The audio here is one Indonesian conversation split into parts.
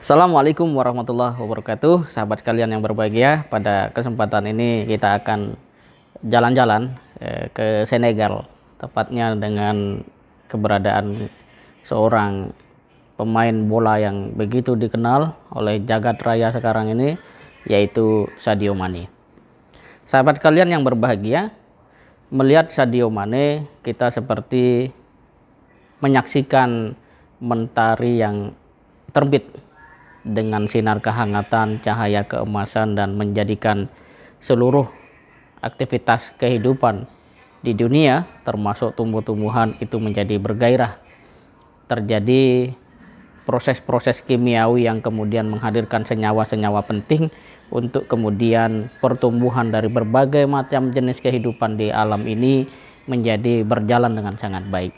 Assalamualaikum warahmatullahi wabarakatuh, sahabat kalian yang berbahagia. Pada kesempatan ini kita akan jalan-jalan ke Senegal, tepatnya dengan keberadaan seorang pemain bola yang begitu dikenal oleh jagat raya sekarang ini, yaitu Sadio Mane. Sahabat kalian yang berbahagia, melihat Sadio Mane kita seperti menyaksikan mentari yang terbit dengan sinar kehangatan, cahaya keemasan, dan menjadikan seluruh aktivitas kehidupan di dunia termasuk tumbuh-tumbuhan itu menjadi bergairah. Terjadi proses-proses kimiawi yang kemudian menghadirkan senyawa-senyawa penting untuk kemudian pertumbuhan dari berbagai macam jenis kehidupan di alam ini menjadi berjalan dengan sangat baik.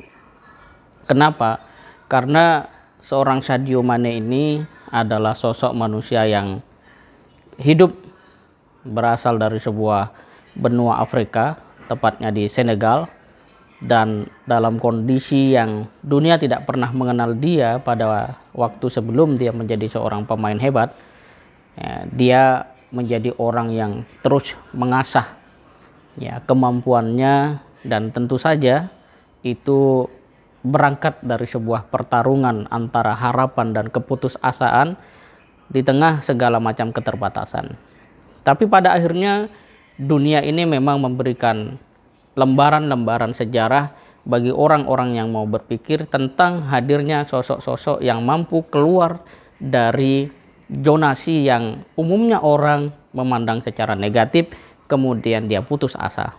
Kenapa? Karena seorang Sadio Mane ini adalah sosok manusia yang hidup berasal dari sebuah benua Afrika, tepatnya di Senegal, dan dalam kondisi yang dunia tidak pernah mengenal dia pada waktu sebelum dia menjadi seorang pemain hebat. Dia menjadi orang yang terus mengasah kemampuannya, dan tentu saja itu berangkat dari sebuah pertarungan antara harapan dan keputusasaan di tengah segala macam keterbatasan. Tapi pada akhirnya dunia ini memang memberikan lembaran-lembaran sejarah bagi orang-orang yang mau berpikir tentang hadirnya sosok-sosok yang mampu keluar dari zonasi yang umumnya orang memandang secara negatif, kemudian dia putus asa.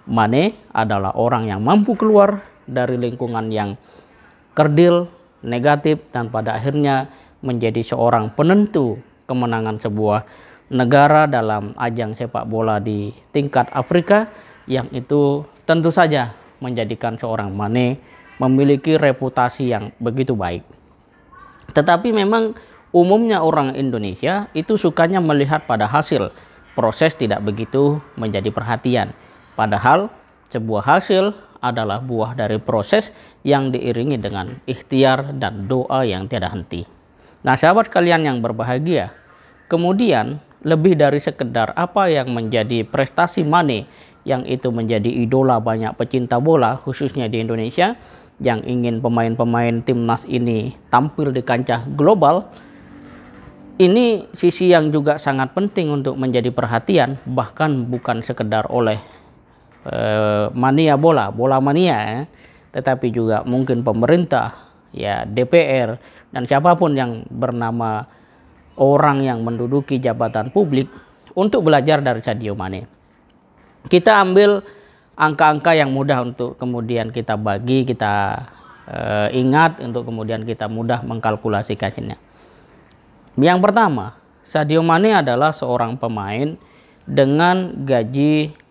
Mane adalah orang yang mampu keluar dari lingkungan yang kerdil, negatif, dan pada akhirnya menjadi seorang penentu kemenangan sebuah negara dalam ajang sepak bola di tingkat Afrika, yang itu tentu saja menjadikan seorang Mane memiliki reputasi yang begitu baik. Tetapi memang umumnya orang Indonesia itu sukanya melihat pada hasil, proses tidak begitu menjadi perhatian. Padahal sebuah hasil adalah buah dari proses yang diiringi dengan ikhtiar dan doa yang tiada henti. Nah, sahabat kalian yang berbahagia, kemudian lebih dari sekedar apa yang menjadi prestasi Mane yang itu menjadi idola banyak pecinta bola khususnya di Indonesia yang ingin pemain-pemain timnas ini tampil di kancah global. Ini sisi yang juga sangat penting untuk menjadi perhatian, bahkan bukan sekedar oleh mania bola mania, tetapi juga mungkin pemerintah, DPR, dan siapapun yang bernama orang yang menduduki jabatan publik untuk belajar dari Sadio Mane. Kita ambil angka-angka yang mudah untuk kemudian kita bagi, kita ingat untuk kemudian kita mudah mengkalkulasikannya. Yang pertama, Sadio Mane adalah seorang pemain dengan gaji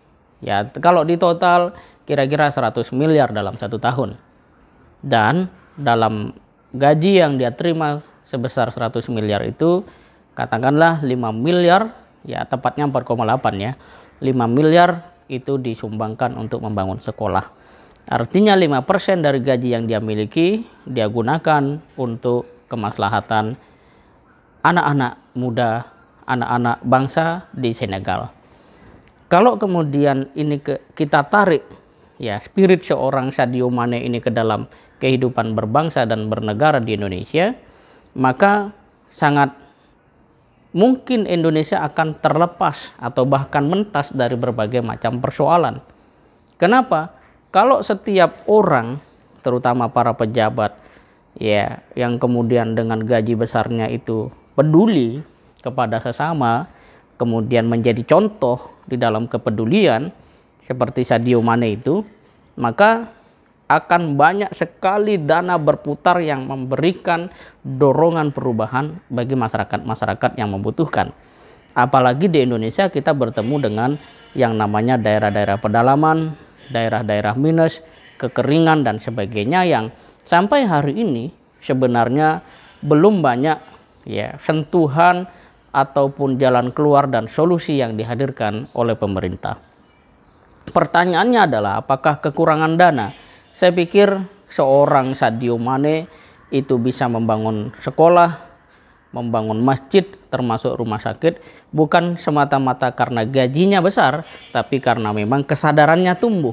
kalau di total kira-kira 100 miliar dalam satu tahun. Dan dalam gaji yang dia terima sebesar 100 miliar itu, katakanlah 5 miliar, tepatnya 4,8 5 miliar itu disumbangkan untuk membangun sekolah. Artinya 5% dari gaji yang dia miliki dia gunakan untuk kemaslahatan anak-anak muda, anak-anak bangsa di Senegal. Kalau kemudian ini kita tarik spirit seorang Sadio Mane ini ke dalam kehidupan berbangsa dan bernegara di Indonesia, maka sangat mungkin Indonesia akan terlepas atau bahkan mentas dari berbagai macam persoalan. Kenapa? Kalau setiap orang, terutama para pejabat yang kemudian dengan gaji besarnya itu peduli kepada sesama, kemudian menjadi contoh di dalam kepedulian seperti Sadio Mane itu, maka akan banyak sekali dana berputar yang memberikan dorongan perubahan bagi masyarakat-masyarakat yang membutuhkan. Apalagi di Indonesia kita bertemu dengan yang namanya daerah-daerah pedalaman, daerah-daerah minus, kekeringan, dan sebagainya yang sampai hari ini sebenarnya belum banyak sentuhan ataupun jalan keluar dan solusi yang dihadirkan oleh pemerintah. Pertanyaannya adalah apakah kekurangan dana? Saya pikir seorang Sadio Mane itu bisa membangun sekolah, membangun masjid termasuk rumah sakit bukan semata-mata karena gajinya besar, tapi karena memang kesadarannya tumbuh.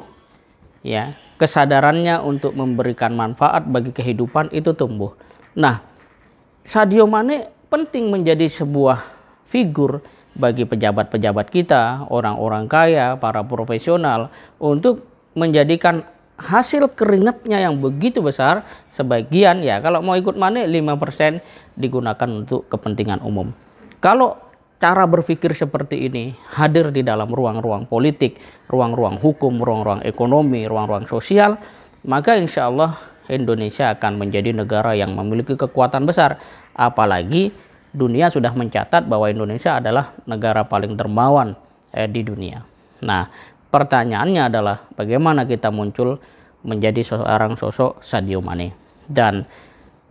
Ya, kesadarannya untuk memberikan manfaat bagi kehidupan itu tumbuh. Nah, Sadio Mane penting menjadi sebuah figur bagi pejabat-pejabat kita, orang-orang kaya, para profesional untuk menjadikan hasil keringatnya yang begitu besar, sebagian ya kalau mau ikut Mane 5% digunakan untuk kepentingan umum. Kalau cara berpikir seperti ini hadir di dalam ruang-ruang politik, ruang-ruang hukum, ruang-ruang ekonomi, ruang-ruang sosial, maka insya Allah Indonesia akan menjadi negara yang memiliki kekuatan besar. Apalagi dunia sudah mencatat bahwa Indonesia adalah negara paling dermawan di dunia. Nah, pertanyaannya adalah bagaimana kita muncul menjadi seorang sosok Sadio Mane. Dan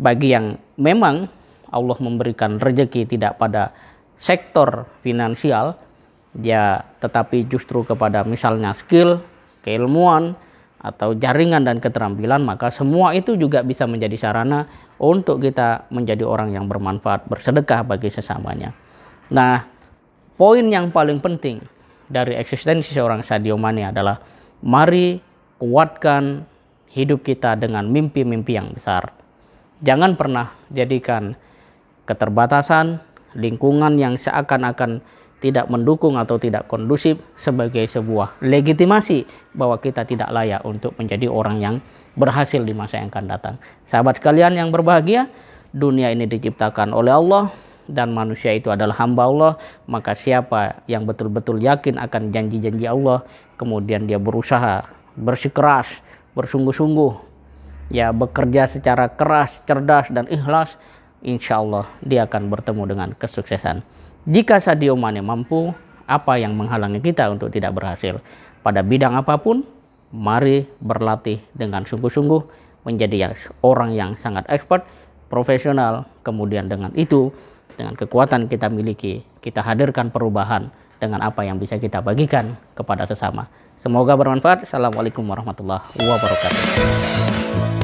bagi yang memang Allah memberikan rezeki tidak pada sektor finansial, ya, tetapi justru kepada misalnya skill, keilmuan, atau jaringan dan keterampilan, maka semua itu juga bisa menjadi sarana untuk kita menjadi orang yang bermanfaat, bersedekah bagi sesamanya. Nah, poin yang paling penting dari eksistensi seorang Sadio Mane adalah mari kuatkan hidup kita dengan mimpi-mimpi yang besar. Jangan pernah jadikan keterbatasan, lingkungan yang seakan-akan tidak mendukung atau tidak kondusif sebagai sebuah legitimasi bahwa kita tidak layak untuk menjadi orang yang berhasil di masa yang akan datang. Sahabat sekalian yang berbahagia, dunia ini diciptakan oleh Allah dan manusia itu adalah hamba Allah. Maka siapa yang betul-betul yakin akan janji-janji Allah, kemudian dia berusaha, bersikeras, bersungguh-sungguh, ya, bekerja secara keras, cerdas dan ikhlas, insya Allah dia akan bertemu dengan kesuksesan. Jika Sadio Mane mampu, apa yang menghalangi kita untuk tidak berhasil? Pada bidang apapun, mari berlatih dengan sungguh-sungguh menjadi orang yang sangat expert, profesional. Kemudian dengan itu, dengan kekuatan kita miliki, kita hadirkan perubahan dengan apa yang bisa kita bagikan kepada sesama. Semoga bermanfaat. Assalamualaikum warahmatullahi wabarakatuh.